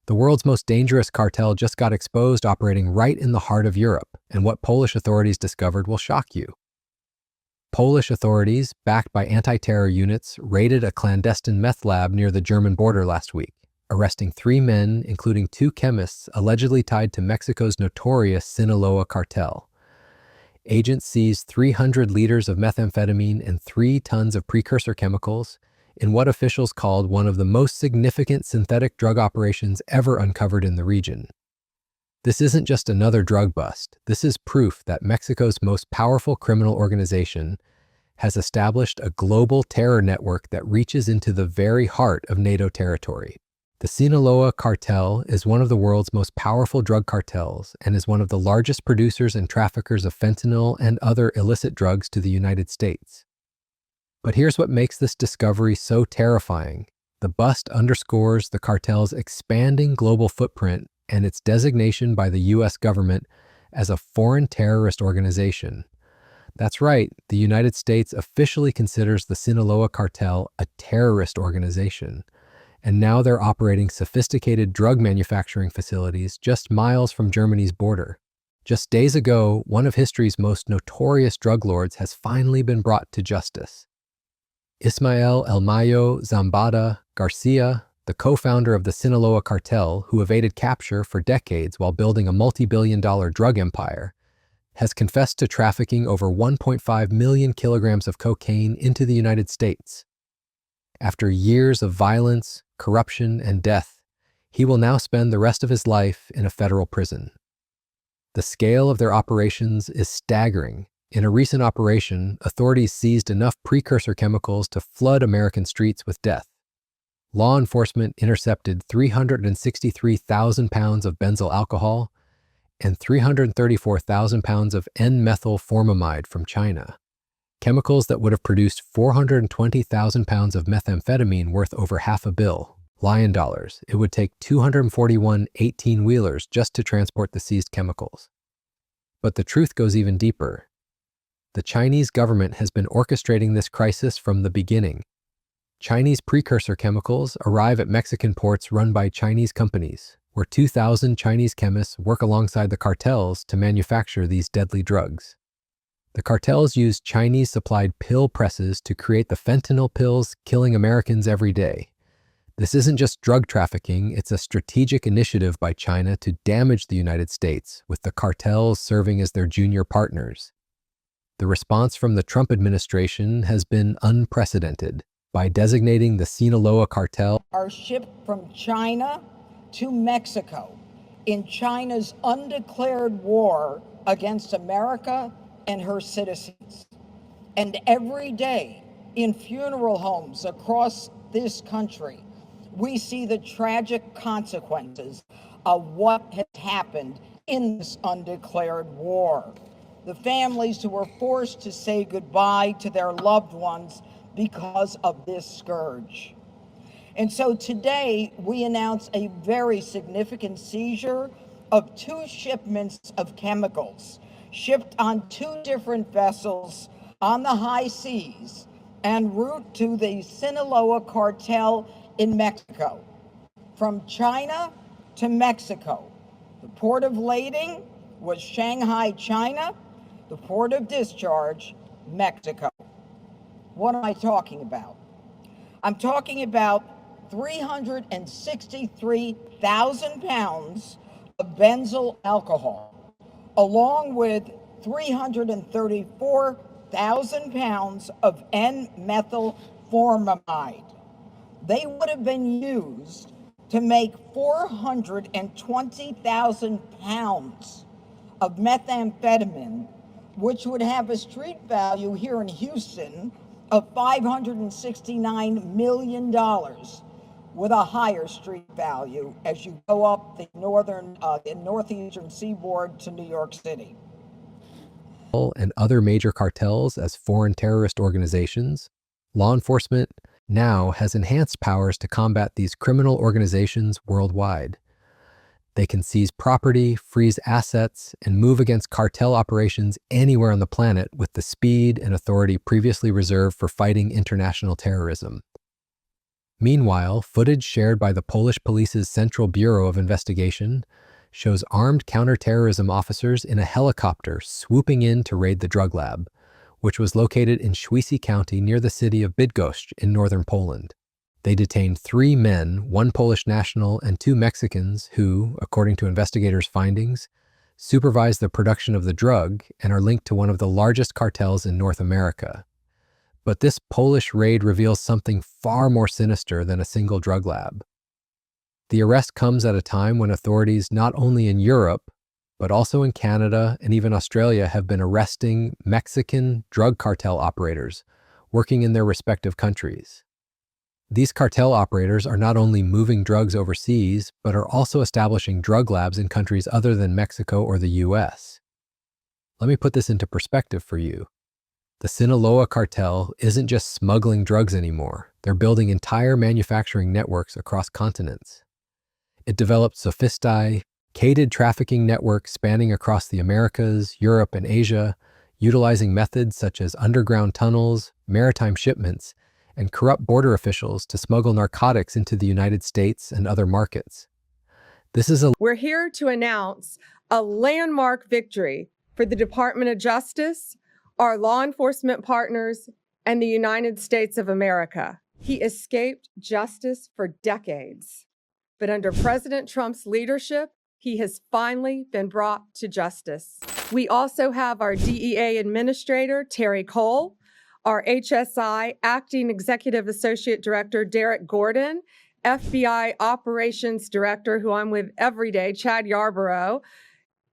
The world's most dangerous cartel just got exposed operating right in the heart of Europe, and what Polish authorities discovered will shock you. Polish authorities, backed by anti-terror units, raided a clandestine meth lab near the German border last week, arresting 3 men, including 2 chemists allegedly tied to Mexico's notorious Sinaloa Cartel. Agents seized 300 liters of methamphetamine and 3 tons of precursor chemicals in what officials called one of the most significant synthetic drug operations ever uncovered in the region. This isn't just another drug bust. This is proof that Mexico's most powerful criminal organization has established a global terror network that reaches into the very heart of NATO territory. The Sinaloa Cartel is one of the world's most powerful drug cartels and is one of the largest producers and traffickers of fentanyl and other illicit drugs to the United States. But here's what makes this discovery so terrifying. The bust underscores the cartel's expanding global footprint and its designation by the U.S. government as a foreign terrorist organization. That's right, the United States officially considers the Sinaloa Cartel a terrorist organization. And now they're operating sophisticated drug manufacturing facilities just miles from Germany's border. Just days ago, one of history's most notorious drug lords has finally been brought to justice. Ismael El Mayo Zambada Garcia, the co-founder of the Sinaloa Cartel, who evaded capture for decades while building a multi-billion-dollar drug empire, has confessed to trafficking over 1.5 million kilograms of cocaine into the United States. After years of violence, corruption, and death, he will now spend the rest of his life in a federal prison. The scale of their operations is staggering. In a recent operation, authorities seized enough precursor chemicals to flood American streets with death. Law enforcement intercepted 363,000 pounds of benzyl alcohol and 334,000 pounds of N-methylformamide from China, chemicals that would have produced 420,000 pounds of methamphetamine worth over $500 million. Lion dollars. It would take 241 18-wheelers just to transport the seized chemicals. But the truth goes even deeper. The Chinese government has been orchestrating this crisis from the beginning. Chinese precursor chemicals arrive at Mexican ports run by Chinese companies, where 2,000 Chinese chemists work alongside the cartels to manufacture these deadly drugs. The cartels use Chinese-supplied pill presses to create the fentanyl pills killing Americans every day. This isn't just drug trafficking, it's a strategic initiative by China to damage the United States, with the cartels serving as their junior partners. The response from the Trump administration has been unprecedented by designating the Sinaloa Cartel are shipped from China to Mexico in China's undeclared war against America and her citizens. And every day in funeral homes across this country, we see the tragic consequences of what has happened in this undeclared war. The families who were forced to say goodbye to their loved ones because of this scourge. And so today we announce a very significant seizure of 2 shipments of chemicals shipped on 2 different vessels on the high seas en route to the Sinaloa Cartel in Mexico. From China to Mexico. The port of lading was Shanghai, China. The port of discharge, Mexico. What am I talking about? I'm talking about 363,000 pounds of benzyl alcohol, along with 334,000 pounds of N-methylformamide. They would have been used to make 420,000 pounds of methamphetamine, which would have a street value here in Houston of $569 million, with a higher street value as you go up the northeastern seaboard to New York City. And other major cartels as foreign terrorist organizations, law enforcement now has enhanced powers to combat these criminal organizations worldwide. They can seize property, freeze assets, and move against cartel operations anywhere on the planet with the speed and authority previously reserved for fighting international terrorism. Meanwhile, footage shared by the Polish police's Central Bureau of Investigation shows armed counterterrorism officers in a helicopter swooping in to raid the drug lab, which was located in Świecie County near the city of Bydgoszcz in northern Poland. They detained 3 men, 1 Polish national and 2 Mexicans who, according to investigators' findings, supervise the production of the drug and are linked to one of the largest cartels in North America. But this Polish raid reveals something far more sinister than a single drug lab. The arrest comes at a time when authorities not only in Europe, but also in Canada and even Australia have been arresting Mexican drug cartel operators working in their respective countries. These cartel operators are not only moving drugs overseas, but are also establishing drug labs in countries other than Mexico or the US. Let me put this into perspective for you. The Sinaloa Cartel isn't just smuggling drugs anymore. They're building entire manufacturing networks across continents. It developed sophisticated trafficking networks spanning across the Americas, Europe, and Asia, utilizing methods such as underground tunnels, maritime shipments, and corrupt border officials to smuggle narcotics into the United States and other markets. We're here to announce a landmark victory for the Department of Justice, our law enforcement partners, and the United States of America. He escaped justice for decades, but under President Trump's leadership, he has finally been brought to justice. We also have our DEA Administrator, Terry Cole, our HSI Acting Executive Associate Director, Derek Gordon, FBI Operations Director, who I'm with every day, Chad Yarborough,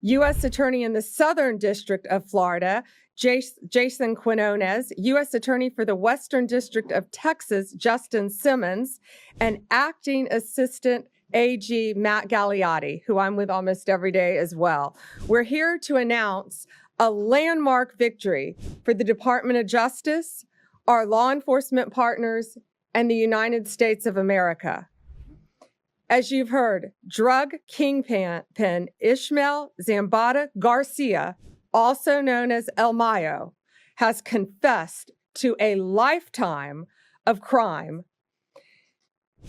U.S. Attorney in the Southern District of Florida, Jason Quinones, U.S. Attorney for the Western District of Texas, Justin Simmons, and Acting Assistant AG Matt Gagliotti, who I'm with almost every day as well. We're here to announce a landmark victory for the Department of Justice, our law enforcement partners, and the United States of America. As you've heard, drug kingpin Ishmael Zambada Garcia, also known as El Mayo, has confessed to a lifetime of crime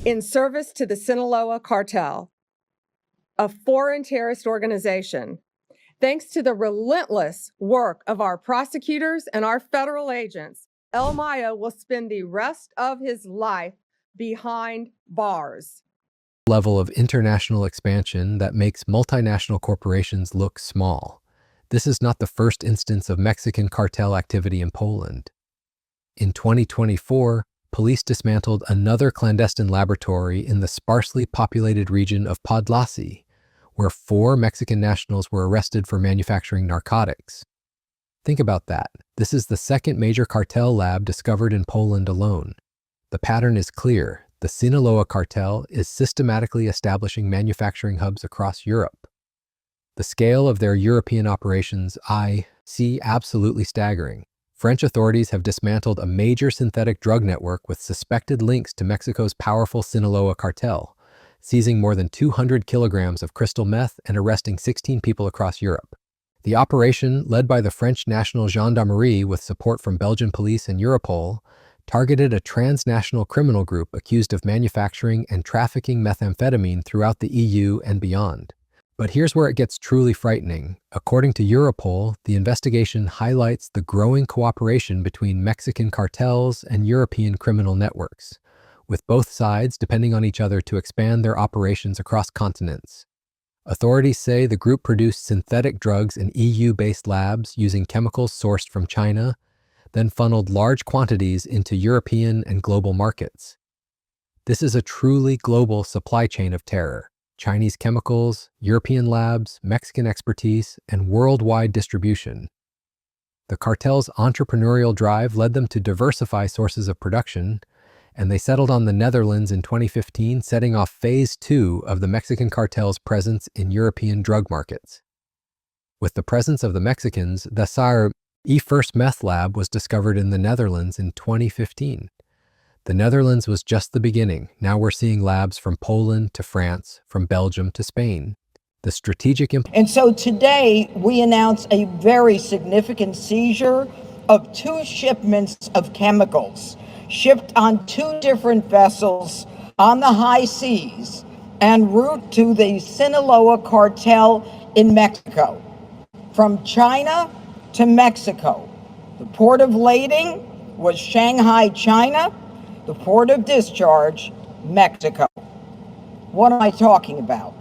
in service to the Sinaloa Cartel, a foreign terrorist organization. Thanks to the relentless work of our prosecutors and our federal agents, El Mayo will spend the rest of his life behind bars. Level of international expansion that makes multinational corporations look small. This is not the first instance of Mexican cartel activity in Poland. In 2024, police dismantled another clandestine laboratory in the sparsely populated region of Podlasie, where 4 Mexican nationals were arrested for manufacturing narcotics. Think about that. This is the second major cartel lab discovered in Poland alone. The pattern is clear. The Sinaloa Cartel is systematically establishing manufacturing hubs across Europe. The scale of their European operations I see absolutely staggering. French authorities have dismantled a major synthetic drug network with suspected links to Mexico's powerful Sinaloa Cartel, seizing more than 200 kilograms of crystal meth and arresting 16 people across Europe. The operation, led by the French National Gendarmerie with support from Belgian police and Europol, targeted a transnational criminal group accused of manufacturing and trafficking methamphetamine throughout the EU and beyond. But here's where it gets truly frightening. According to Europol, the investigation highlights the growing cooperation between Mexican cartels and European criminal networks, with both sides depending on each other to expand their operations across continents. Authorities say the group produced synthetic drugs in EU-based labs using chemicals sourced from China, then funneled large quantities into European and global markets. This is a truly global supply chain of terror. Chinese chemicals, European labs, Mexican expertise, and worldwide distribution. The cartel's entrepreneurial drive led them to diversify sources of production, and they settled on the Netherlands in 2015, setting off Phase 2 of the Mexican cartel's presence in European drug markets. With the presence of the Mexicans, the first meth lab was discovered in the Netherlands in 2015. The Netherlands was just the beginning. Now we're seeing labs from Poland to France, from Belgium to Spain. The strategic And so today we announce a very significant seizure of 2 shipments of chemicals shipped on 2 different vessels on the high seas en route to the Sinaloa Cartel in Mexico. From China to Mexico. The port of lading was Shanghai, China. The port of discharge, Mexico. What am I talking about?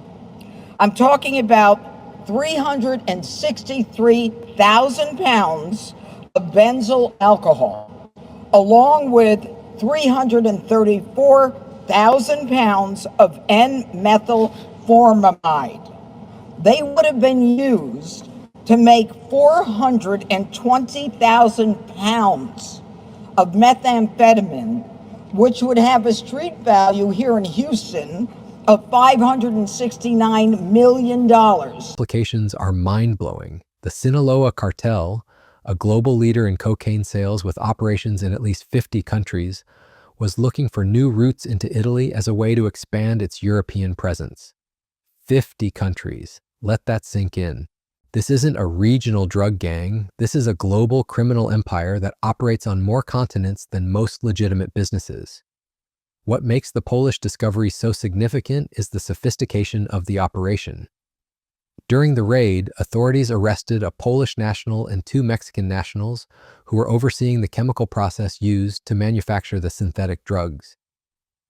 I'm talking about 363,000 pounds of benzyl alcohol, along with 334,000 pounds of N-methyl formamide. They would have been used to make 420,000 pounds of methamphetamine, which would have a street value here in Houston of $569 million. Implications are mind-blowing. The Sinaloa Cartel, a global leader in cocaine sales with operations in at least 50 countries, was looking for new routes into Italy as a way to expand its European presence. 50 countries. Let that sink in. This isn't a regional drug gang. This is a global criminal empire that operates on more continents than most legitimate businesses. What makes the Polish discovery so significant is the sophistication of the operation. During the raid, authorities arrested a Polish national and 2 Mexican nationals who were overseeing the chemical process used to manufacture the synthetic drugs.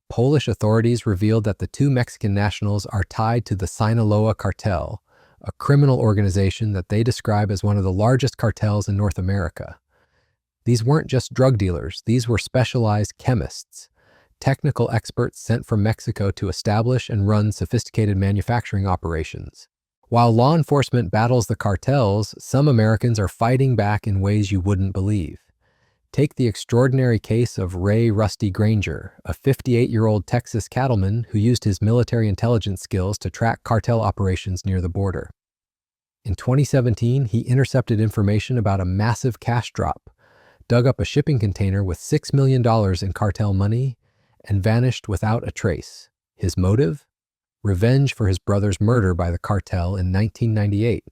Polish authorities revealed that the 2 Mexican nationals are tied to the Sinaloa Cartel, a criminal organization that they describe as one of the largest cartels in North America. These weren't just drug dealers, these were specialized chemists, technical experts sent from Mexico to establish and run sophisticated manufacturing operations. While law enforcement battles the cartels, some Americans are fighting back in ways you wouldn't believe. Take the extraordinary case of Ray Rusty Granger, a 58-year-old Texas cattleman who used his military intelligence skills to track cartel operations near the border. In 2017, he intercepted information about a massive cash drop, dug up a shipping container with $6 million in cartel money, and vanished without a trace. His motive? Revenge for his brother's murder by the cartel in 1998.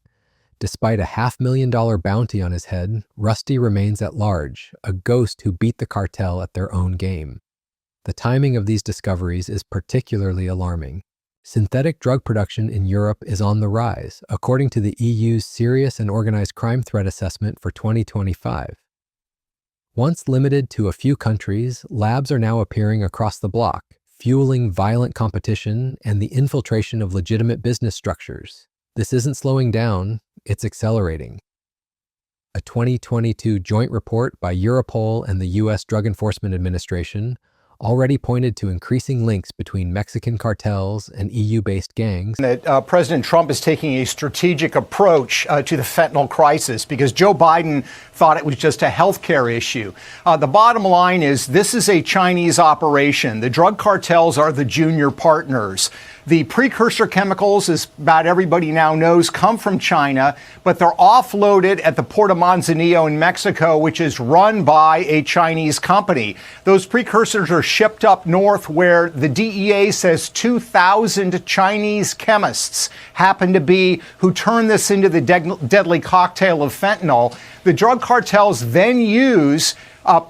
Despite a $500,000 bounty on his head, Rusty remains at large, a ghost who beat the cartel at their own game. The timing of these discoveries is particularly alarming. Synthetic drug production in Europe is on the rise, according to the EU's Serious and Organized Crime Threat Assessment for 2025. Once limited to a few countries, labs are now appearing across the bloc, fueling violent competition and the infiltration of legitimate business structures. This isn't slowing down, it's accelerating. A 2022 joint report by Europol and the U.S. Drug Enforcement Administration already pointed to increasing links between Mexican cartels and EU-based gangs. That President Trump is taking a strategic approach to the fentanyl crisis because Joe Biden thought it was just a healthcare issue. The bottom line is this is a Chinese operation. The drug cartels are the junior partners. The precursor chemicals, as about everybody now knows, come from China, but they're offloaded at the Port of Manzanillo in Mexico, which is run by a Chinese company. Those precursors are shipped up north where the DEA says 2,000 Chinese chemists happen to be who turn this into the deadly cocktail of fentanyl. The drug cartels then use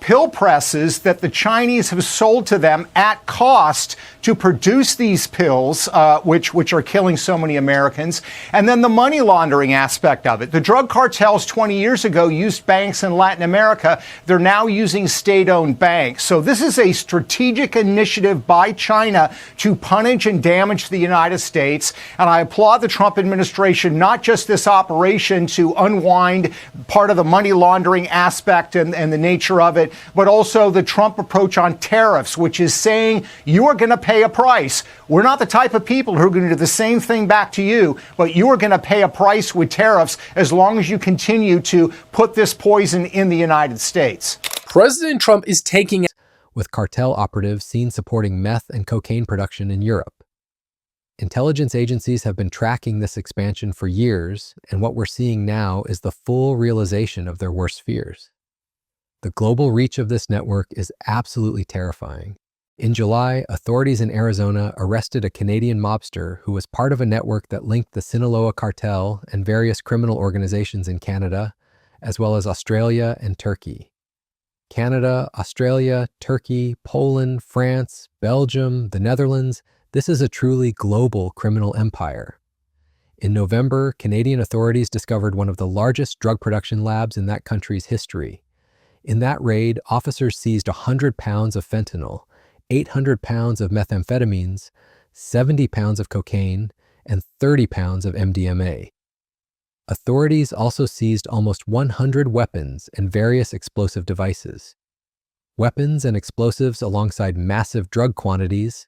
pill presses that the Chinese have sold to them at cost to produce these pills, which are killing so many Americans. And then the money laundering aspect of it. The drug cartels 20 years ago used banks in Latin America. They're now using state-owned banks. So this is a strategic initiative by China to punish and damage the United States. And I applaud the Trump administration, not just this operation to unwind part of the money laundering aspect and the nature of it, but also the Trump approach on tariffs, which is saying you are going to pay a price. We're not the type of people who are going to do the same thing back to you, but you are going to pay a price with tariffs as long as you continue to put this poison in the United States. President Trump is taking with cartel operatives seen supporting meth and cocaine production in Europe. Intelligence agencies have been tracking this expansion for years, and what we're seeing now is the full realization of their worst fears. The global reach of this network is absolutely terrifying. In July, authorities in Arizona arrested a Canadian mobster who was part of a network that linked the Sinaloa Cartel and various criminal organizations in Canada, as well as Australia and Turkey. Canada, Australia, Turkey, Poland, France, Belgium, the Netherlands. This is a truly global criminal empire. In November, Canadian authorities discovered one of the largest drug production labs in that country's history. In that raid, officers seized 100 pounds of fentanyl, 800 pounds of methamphetamines, 70 pounds of cocaine, and 30 pounds of MDMA. Authorities also seized almost 100 weapons and various explosive devices. Weapons and explosives alongside massive drug quantities.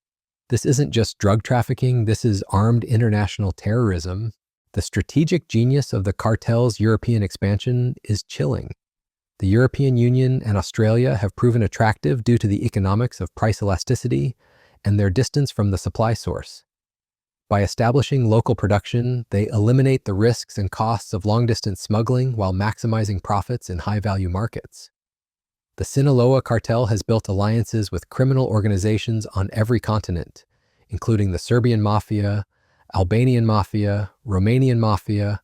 This isn't just drug trafficking, this is armed international terrorism. The strategic genius of the cartel's European expansion is chilling. The European Union and Australia have proven attractive due to the economics of price elasticity and their distance from the supply source. By establishing local production, they eliminate the risks and costs of long-distance smuggling while maximizing profits in high-value markets. The Sinaloa Cartel has built alliances with criminal organizations on every continent, including the Serbian Mafia, Albanian Mafia, Romanian Mafia,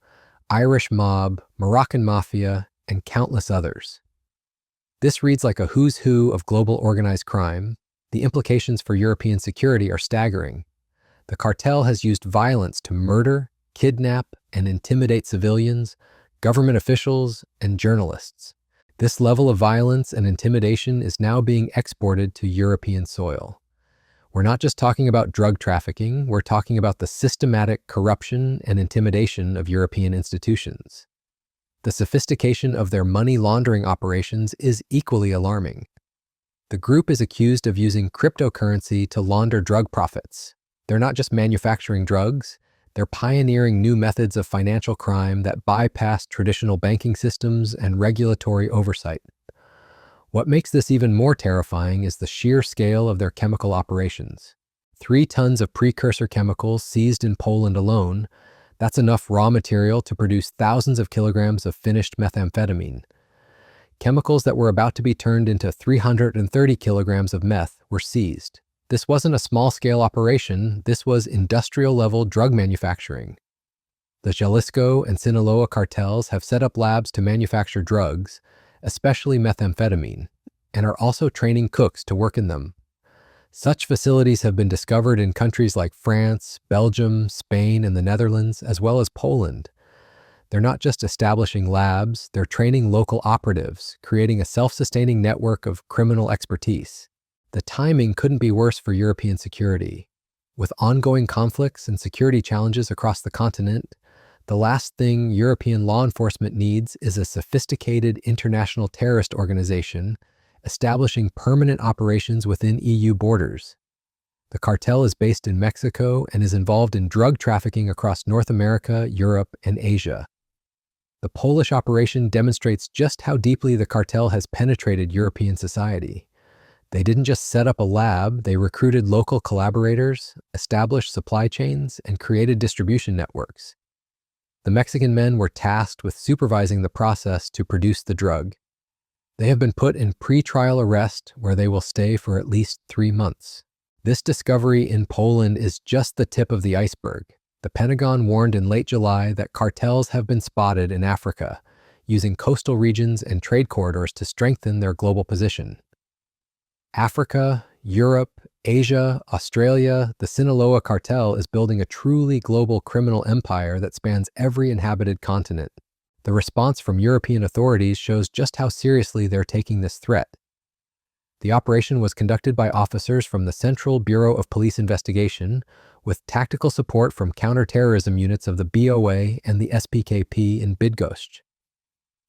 Irish Mob, Moroccan Mafia, and countless others. This reads like a who's who of global organized crime. The implications for European security are staggering. The cartel has used violence to murder, kidnap, and intimidate civilians, government officials, and journalists. This level of violence and intimidation is now being exported to European soil. We're not just talking about drug trafficking, we're talking about the systematic corruption and intimidation of European institutions. The sophistication of their money laundering operations is equally alarming. The group is accused of using cryptocurrency to launder drug profits. They're not just manufacturing drugs, they're pioneering new methods of financial crime that bypass traditional banking systems and regulatory oversight. What makes this even more terrifying is the sheer scale of their chemical operations. 3 tons of precursor chemicals seized in Poland alone. That's enough raw material to produce thousands of kilograms of finished methamphetamine. Chemicals that were about to be turned into 330 kilograms of meth were seized. This wasn't a small-scale operation, this was industrial-level drug manufacturing. The Jalisco and Sinaloa cartels have set up labs to manufacture drugs, especially methamphetamine, and are also training cooks to work in them. Such facilities have been discovered in countries like France, Belgium, Spain, and the Netherlands, as well as Poland. They're not just establishing labs, they're training local operatives, creating a self-sustaining network of criminal expertise. The timing couldn't be worse for European security. With ongoing conflicts and security challenges across the continent, the last thing European law enforcement needs is a sophisticated international terrorist organization establishing permanent operations within EU borders. The cartel is based in Mexico and is involved in drug trafficking across North America, Europe, and Asia. The Polish operation demonstrates just how deeply the cartel has penetrated European society. They didn't just set up a lab, they recruited local collaborators, established supply chains, and created distribution networks. The Mexican men were tasked with supervising the process to produce the drug. They have been put in pre-trial arrest where they will stay for at least 3 months. This discovery in Poland is just the tip of the iceberg. The Pentagon warned in late July that cartels have been spotted in Africa, using coastal regions and trade corridors to strengthen their global position. Africa, Europe, Asia, Australia, the Sinaloa Cartel is building a truly global criminal empire that spans every inhabited continent. The response from European authorities shows just how seriously they're taking this threat. The operation was conducted by officers from the Central Bureau of Police Investigation, with tactical support from counterterrorism units of the BOA and the SPKP in Bydgoszcz.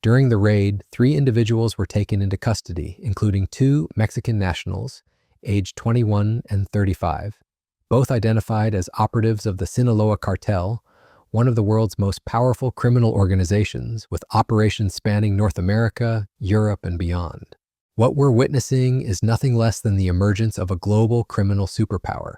During the raid, 3 individuals were taken into custody, including 2 Mexican nationals, aged 21 and 35, both identified as operatives of the Sinaloa Cartel, one of the world's most powerful criminal organizations, with operations spanning North America, Europe, and beyond. What we're witnessing is nothing less than the emergence of a global criminal superpower.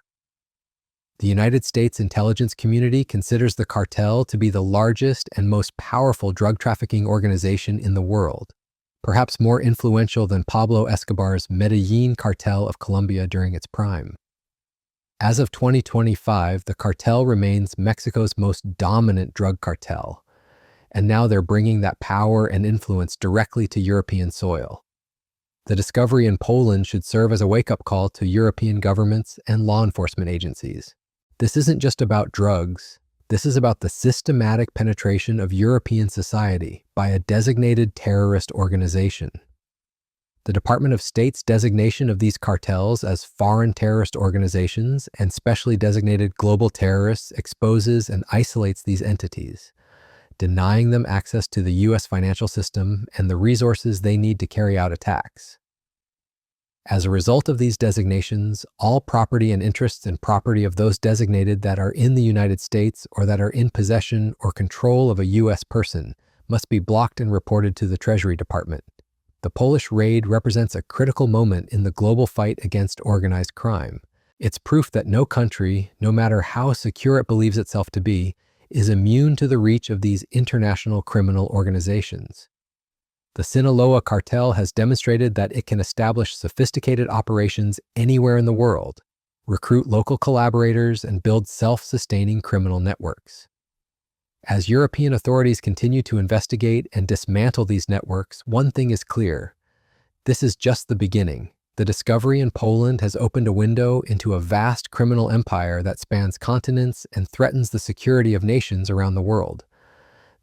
The United States intelligence community considers the cartel to be the largest and most powerful drug trafficking organization in the world, perhaps more influential than Pablo Escobar's Medellin cartel of Colombia during its prime. As of 2025, the cartel remains Mexico's most dominant drug cartel, and now they're bringing that power and influence directly to European soil. The discovery in Poland should serve as a wake-up call to European governments and law enforcement agencies. This isn't just about drugs. This is about the systematic penetration of European society by a designated terrorist organization. The Department of State's designation of these cartels as foreign terrorist organizations and specially designated global terrorists exposes and isolates these entities, denying them access to the U.S. financial system and the resources they need to carry out attacks. As a result of these designations, all property and interests in property of those designated that are in the United States or that are in possession or control of a U.S. person must be blocked and reported to the Treasury Department. The Polish raid represents a critical moment in the global fight against organized crime. It's proof that no country, no matter how secure it believes itself to be, is immune to the reach of these international criminal organizations. The Sinaloa Cartel has demonstrated that it can establish sophisticated operations anywhere in the world, recruit local collaborators, and build self-sustaining criminal networks. As European authorities continue to investigate and dismantle these networks, one thing is clear. This is just the beginning. The discovery in Poland has opened a window into a vast criminal empire that spans continents and threatens the security of nations around the world.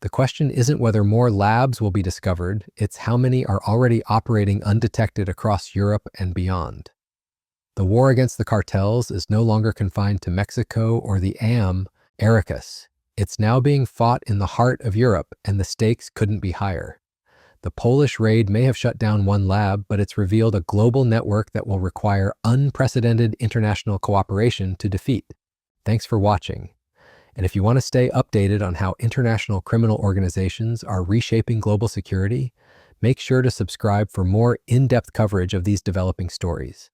The question isn't whether more labs will be discovered, it's how many are already operating undetected across Europe and beyond. The war against the cartels is no longer confined to Mexico or the Americas. It's now being fought in the heart of Europe, and the stakes couldn't be higher. The Polish raid may have shut down one lab, but it's revealed a global network that will require unprecedented international cooperation to defeat. Thanks for watching. And if you want to stay updated on how international criminal organizations are reshaping global security, make sure to subscribe for more in-depth coverage of these developing stories.